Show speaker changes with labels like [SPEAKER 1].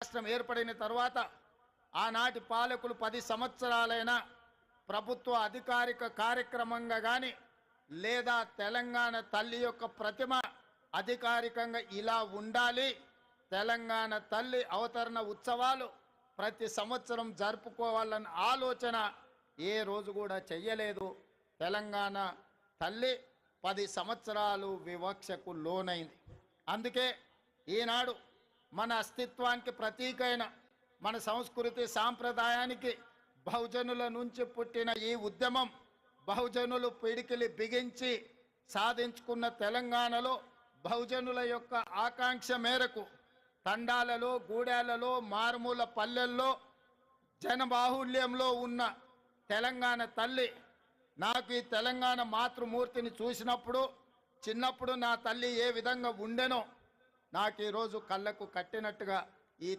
[SPEAKER 1] రాష్ట్రం ఏర్పడిన తర్వాత ఆనాటి పాలకులు 10 సంవత్సరాలైనా ప్రభుత్వ అధికారిక కార్యక్రమంగా కానీ లేదా తెలంగాణ తల్లి యొక్క ప్రతిమ అధికారికంగా ఇలా ఉండాలి, తెలంగాణ తల్లి అవతరణ ఉత్సవాలు ప్రతి సంవత్సరం జరుపుకోవాలన్న ఆలోచన ఏ రోజు కూడా చెయ్యలేదు. తెలంగాణ తల్లి 10 సంవత్సరాలు వివక్షకు లోనైంది. అందుకే ఈనాడు మన అస్తిత్వానికి ప్రతీకైన మన సంస్కృతి సాంప్రదాయానికి బహుజనుల నుంచి పుట్టిన ఈ ఉద్యమం బహుజనులు పిడికిలి బిగించి సాధించుకున్న తెలంగాణలో బహుజనుల యొక్క ఆకాంక్ష మేరకు తండాలలో, గూడాలలో, మారుమూల పల్లెల్లో జనబాహుళ్యంలో ఉన్న తెలంగాణ తల్లి నాకు ఈ తెలంగాణ మాతృమూర్తిని చూసినప్పుడు చిన్నప్పుడు నా తల్లి ఏ విధంగా ఉండెనో నాకు ఈరోజు కళ్ళకు కట్టినట్టుగా ఈ